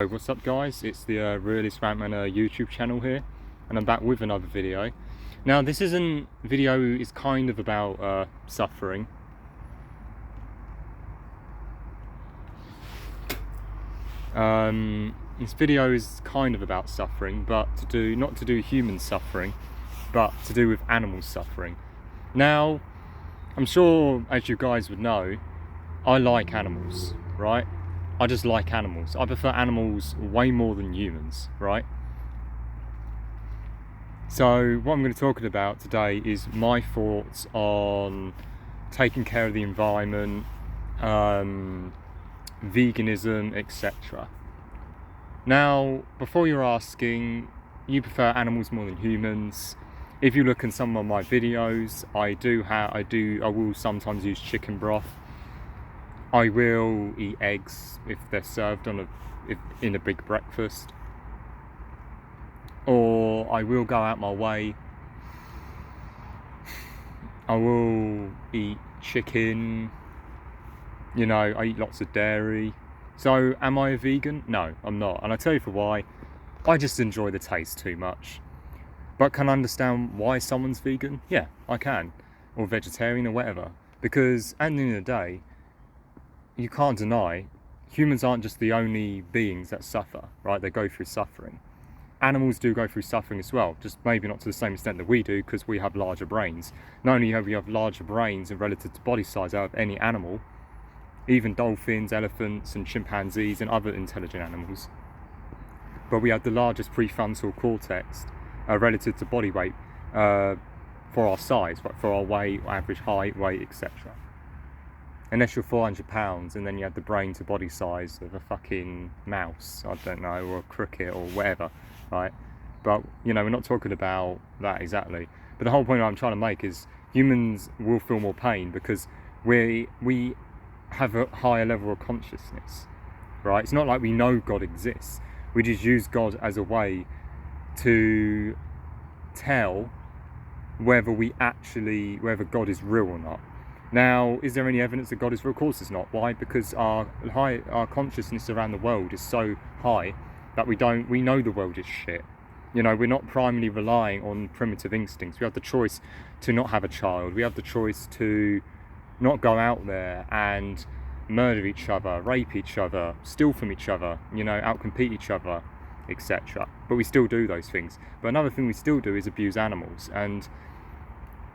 What's up guys, it's the Realist Rampman YouTube channel here, and I'm back with another video. Now this video is kind of about suffering. This video is kind of about suffering, but not to do human suffering, but to do with animal suffering. Now, I'm sure as you guys would know, I like animals, right? I just like animals. I prefer animals way more than humans, right? So what I'm going to talk about today is my thoughts on taking care of the environment, veganism, etc. Now, before you're asking, you prefer animals more than humans. If you look in some of my videos, I will sometimes use chicken broth. I will eat eggs if they're served in a big breakfast, or I will go out my way. I will eat chicken, you know, I eat lots of dairy. So am I a vegan? No, I'm not, and I'll tell you for why. I just enjoy the taste too much. But can I understand why someone's vegan? Yeah, I can, or vegetarian or whatever, because at the end of the day, you can't deny humans aren't just the only beings that suffer, right? They go through suffering. Animals do go through suffering as well, just maybe not to the same extent that we do, because we have larger brains. Not only have we larger brains in relative to body size out of any animal, even dolphins, elephants and chimpanzees and other intelligent animals, but we have the largest prefrontal cortex relative to body weight for our size, right? For our weight, average height, weight, etc. Unless you're 400 pounds and then you have the brain to body size of a fucking mouse, I don't know, or a cricket or whatever, right? But, you know, we're not talking about that exactly. But the whole point I'm trying to make is humans will feel more pain because we have a higher level of consciousness, right? It's not like we know God exists. We just use God as a way to tell whether God is real or not. Now, is there any evidence that God is real? Of course it's not. Why? Because our consciousness around the world is so high that we know the world is shit. You know, we're not primarily relying on primitive instincts. We have the choice to not have a child. We have the choice to not go out there and murder each other, rape each other, steal from each other, you know, outcompete each other, etc. But we still do those things. But another thing we still do is abuse animals. And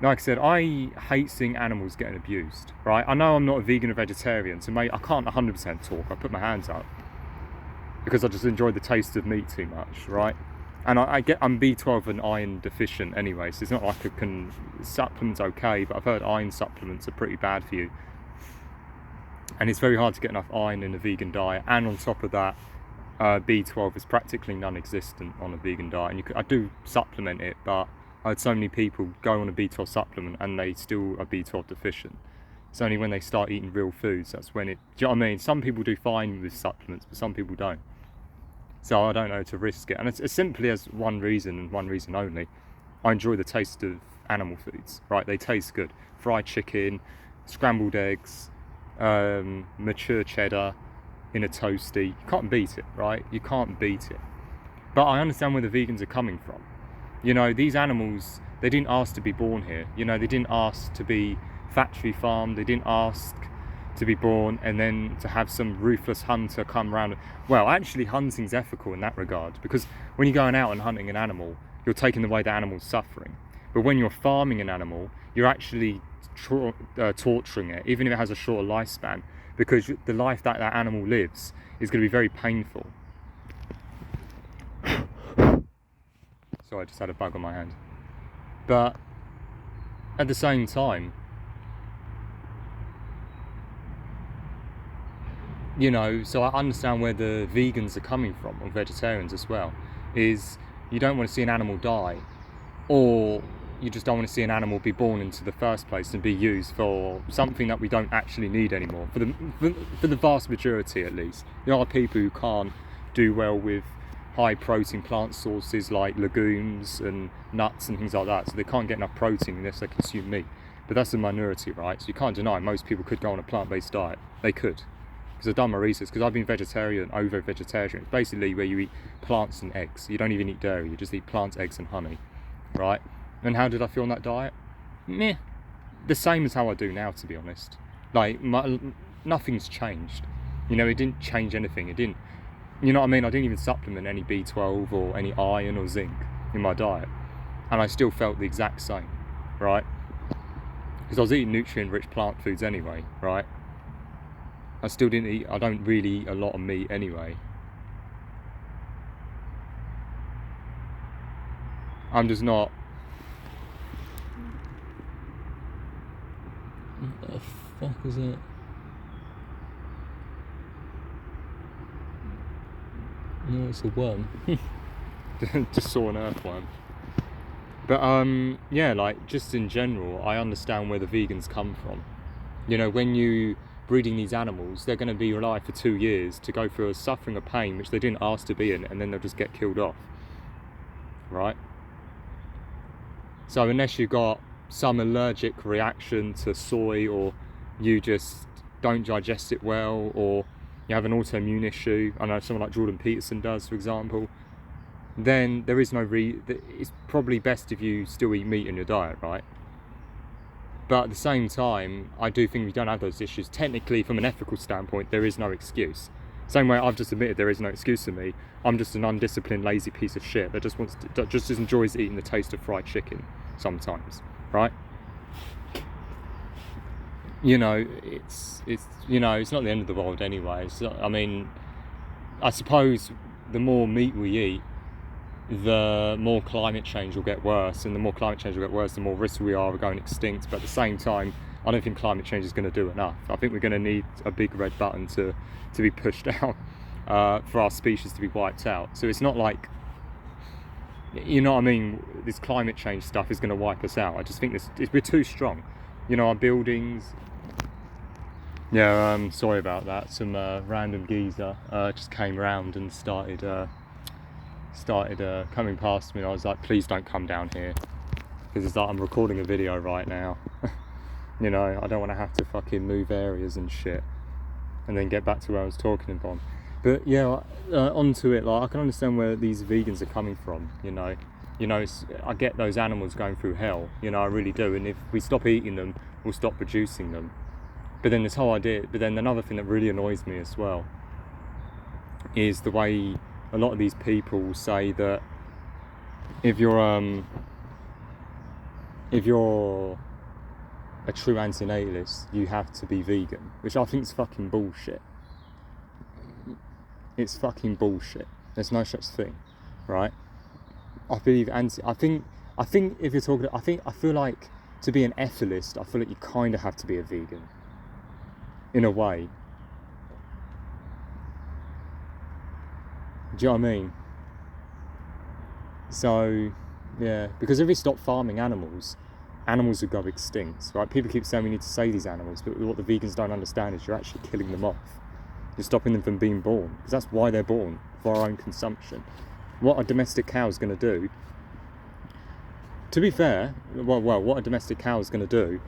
like I said, I hate seeing animals getting abused, right? I know I'm not a vegan or vegetarian, so I can't 100% talk. I put my hands up because I just enjoy the taste of meat too much, right? And I'm B12 and iron deficient anyway, so it's not like supplements okay, but I've heard iron supplements are pretty bad for you. And it's very hard to get enough iron in a vegan diet, and on top of that, B12 is practically non-existent on a vegan diet. And I do supplement it, but I had so many people go on a B12 supplement and they still are B12 deficient. It's only when they start eating real foods, that's when do you know what I mean? Some people do fine with supplements, but some people don't. So I don't know to risk it. And it's as simply as one reason and one reason only. I enjoy the taste of animal foods, right? They taste good. Fried chicken, scrambled eggs, mature cheddar in a toasty. You can't beat it, right? You can't beat it. But I understand where the vegans are coming from. You know, these animals, they didn't ask to be born here. You know, they didn't ask to be factory farmed. They didn't ask to be born and then to have some ruthless hunter come around. Well, actually, hunting's ethical in that regard, because when you're going out and hunting an animal, you're taking away the animal's suffering. But when you're farming an animal, you're actually torturing it, even if it has a shorter lifespan, because the life that animal lives is going to be very painful. Sorry, I just had a bug on my hand. But at the same time, you know, so I understand where the vegans are coming from, or vegetarians as well, is you don't want to see an animal die, or you just don't want to see an animal be born into the first place and be used for something that we don't actually need anymore, for the vast majority at least. There are people who can't do well with high protein plant sources like legumes and nuts and things like that, so they can't get enough protein unless they consume meat. But that's a minority, right? So you can't deny most people could go on a plant-based diet. They could. because I've done my research, because I've been vegetarian, ovo-vegetarian. It's basically where you eat plants and eggs. You don't even eat dairy, you just eat plants, eggs and honey, right? And how did I feel on that diet? Meh. The same as how I do now, to be honest. Like, nothing's changed. You know, it didn't change anything. It didn't, you know what I mean? I didn't even supplement any B12 or any iron or zinc in my diet. And I still felt the exact same, right? Because I was eating nutrient-rich plant foods anyway, right? I don't really eat a lot of meat anyway. I'm just not... What the fuck is it? No, it's a worm. Just saw an earthworm. But yeah, like, just in general, I understand where the vegans come from. You know, when you breeding these animals, they're going to be alive for 2 years to go through a suffering of pain which they didn't ask to be in, and then they'll just get killed off, right? So unless you got some allergic reaction to soy, or you just don't digest it well, or you have an autoimmune issue, I know someone like Jordan Peterson does, for example, then there is no it's probably best if you still eat meat in your diet, right? But at the same time, I do think we don't have those issues. Technically, from an ethical standpoint, there is no excuse. Same way I've just admitted there is no excuse for me. I'm just an undisciplined, lazy piece of shit that just enjoys eating the taste of fried chicken sometimes, right? You know, it's you know, it's not the end of the world anyway. So, I mean, I suppose the more meat we eat, the more climate change will get worse, and the more climate change will get worse, the more risk we are of going extinct. But at the same time, I don't think climate change is going to do enough. I think we're going to need a big red button to be pushed out for our species to be wiped out. So it's not like, you know what I mean, this climate change stuff is going to wipe us out. I just think we're too strong. You know, our buildings... Yeah, sorry about that. Some random geezer just came round and started coming past me, and I was like, please don't come down here, because it's like I'm recording a video right now. You know, I don't want to have to fucking move areas and shit and then get back to where I was talking about. But yeah, onto it, like, I can understand where these vegans are coming from. You know, I get those animals going through hell, you know, I really do, and if we stop eating them, we'll stop producing them. But then this whole idea, but then another thing that really annoys me as well is the way a lot of these people say that if you're a true antinatalist, you have to be vegan, which I think is fucking bullshit. It's fucking bullshit. There's no such thing, right? I think if you're talking, I feel like to be an ethicist, I feel like you kind of have to be a vegan, in a way. Do you know what I mean? So, yeah, because if we stop farming animals would go extinct, right? People keep saying we need to save these animals, but what the vegans don't understand is you're actually killing them off. You're stopping them from being born, because that's why they're born, for our own consumption. What a domestic cow is going to do, to be fair, what a domestic cow is going to do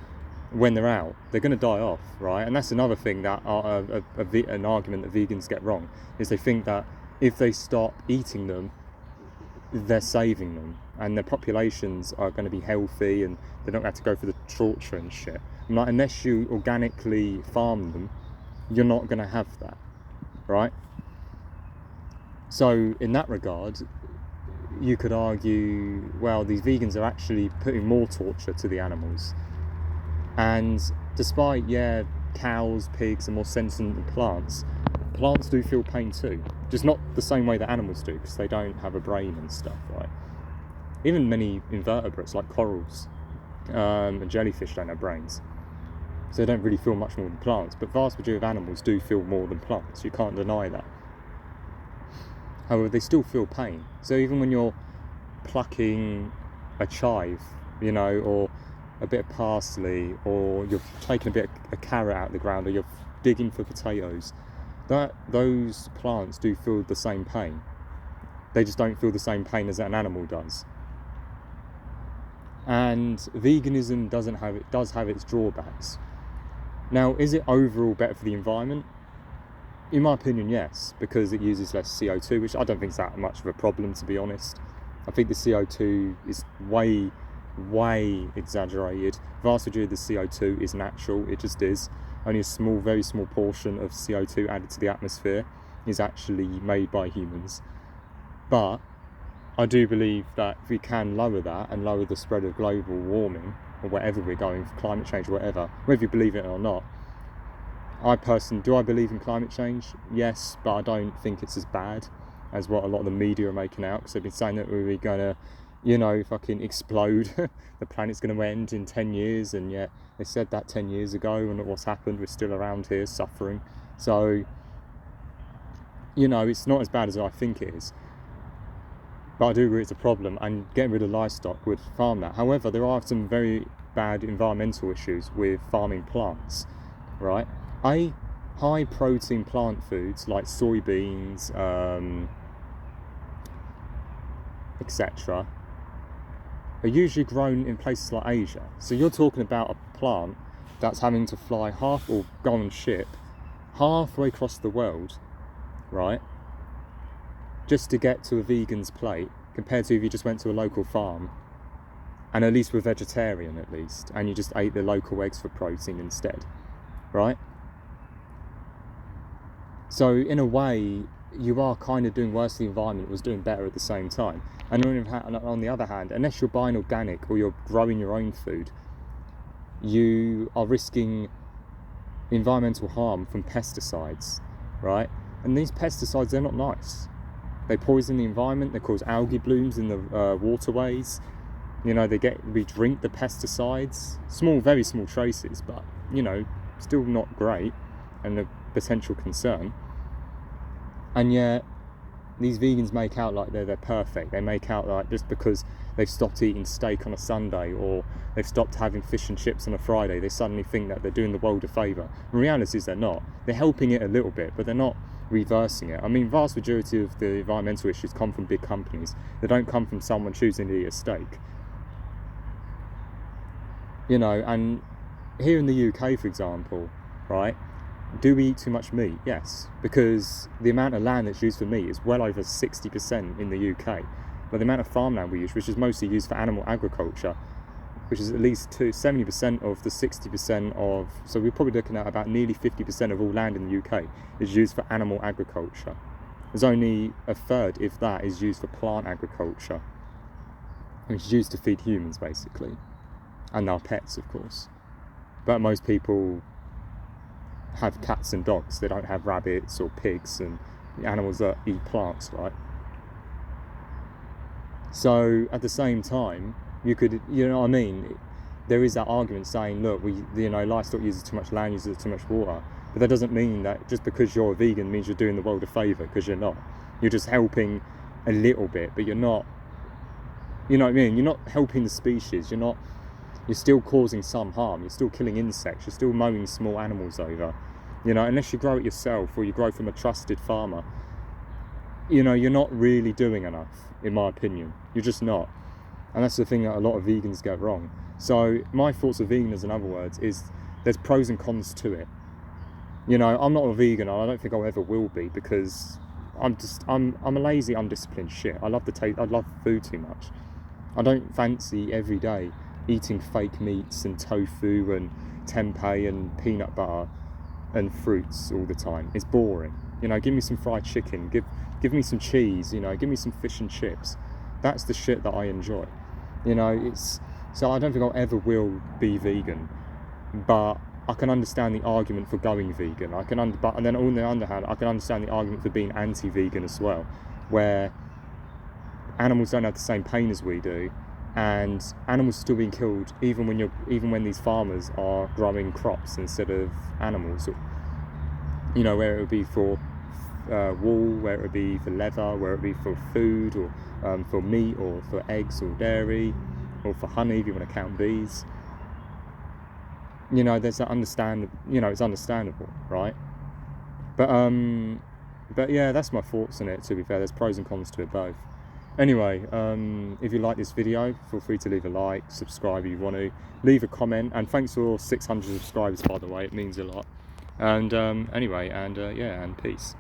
when they're out, they're going to die off, right? And that's another thing that an argument that vegans get wrong, is they think that if they stop eating them, they're saving them, and their populations are going to be healthy, and they don't have to go through the torture and shit. I'm like, unless you organically farm them, you're not going to have that, right? So in that regard, you could argue, well, these vegans are actually putting more torture to the animals. And despite, yeah, cows, pigs are more sentient than plants do feel pain too. Just not the same way that animals do, because they don't have a brain and stuff, right? Even many invertebrates, like corals and jellyfish, don't have brains. So they don't really feel much more than plants. But vast majority of animals do feel more than plants. You can't deny that. However, they still feel pain. So even when you're plucking a chive, you know, or a bit of parsley, or you're taking a bit of a carrot out of the ground, or you're digging for potatoes, those plants do feel the same pain. They just don't feel the same pain as an animal does. And veganism does have its drawbacks. Now, is it overall better for the environment? In my opinion, yes, because it uses less CO2, which I don't think is that much of a problem, to be honest. I think the CO2 is way exaggerated. Vast majority of the CO2 is natural, it just is. Only a small, very small portion of CO2 added to the atmosphere is actually made by humans. But I do believe that if we can lower that and lower the spread of global warming, or whatever we're going for, climate change or whatever, whether you believe it or not, do I believe in climate change? Yes, but I don't think it's as bad as what a lot of the media are making out, because they've been saying that we're gonna, fucking explode. The planet's gonna end in 10 years, and yet they said that 10 years ago, and look what's happened. We're still around here suffering. So, it's not as bad as I think it is. But I do agree it's a problem, and getting rid of livestock would farm that. However, there are some very bad environmental issues with farming plants, right? High protein plant foods like soybeans, etc., are usually grown in places like Asia. So you're talking about a plant that's having to fly or go on ship halfway across the world, right, just to get to a vegan's plate, compared to if you just went to a local farm and at least were vegetarian at least, and you just ate the local eggs for protein instead, right? So in a way, you are kind of doing worse. The environment was doing better at the same time. And on the other hand, unless you're buying organic or you're growing your own food, you are risking environmental harm from pesticides, right? And these pesticides, they're not nice. They poison the environment. They cause algae blooms in the waterways. We drink the pesticides. Very small traces, but still not great, and a potential concern. And yet these vegans make out like they're perfect. They make out like just because they've stopped eating steak on a Sunday, or they've stopped having fish and chips on a Friday, they suddenly think that they're doing the world a favour. The reality is they're not. They're helping it a little bit, but they're not reversing it. I mean, vast majority of the environmental issues come from big companies. They don't come from someone choosing to eat a steak. And here in the UK, for example, right, do we eat too much meat? Yes, because the amount of land that's used for meat is well over 60% in the UK. But the amount of farmland we use, which is mostly used for animal agriculture, which is at least 70% of the 60% of, so we're probably looking at about nearly 50% of all land in the UK is used for animal agriculture. There's only a third, if that, is used for plant agriculture, which is used to feed humans basically, and our pets, of course. But most people have cats and dogs. They don't have rabbits or pigs and animals that eat plants, right? So at the same time, you could, there is that argument saying, look, livestock uses too much land, uses too much water. But that doesn't mean that just because you're a vegan means you're doing the world a favour, because you're not. You're just helping a little bit, but you're not, you're not helping the species. You're still causing some harm. You're still killing insects. You're still mowing small animals over. Unless you grow it yourself, or you grow from a trusted farmer, you're not really doing enough, in my opinion. You're just not. And that's the thing that a lot of vegans get wrong. So my thoughts of veganism, in other words, is there's pros and cons to it. I'm not a vegan, and I don't think I ever will be, because I'm a lazy, undisciplined shit. I love food too much. I don't fancy every day eating fake meats and tofu and tempeh and peanut butter and fruits all the time. It's boring. Give me some fried chicken, give me some cheese, give me some fish and chips. That's the shit that I enjoy. So I don't think I ever will be vegan, but I can understand the argument for going vegan. And then on the other hand, I can understand the argument for being anti-vegan as well, where animals don't have the same pain as we do, and animals are still being killed even when these farmers are growing crops instead of animals. Where it would be for wool, where it would be for leather, where it would be for food, or for meat, or for eggs or dairy, or for honey if you want to count bees. There's that it's understandable, right? But yeah, that's my thoughts on it, to be fair. There's pros and cons to it both. Anyway, if you like this video, feel free to leave a like, subscribe if you want to, leave a comment, and thanks for 600 subscribers, by the way. It means a lot. And anyway, and yeah, and peace.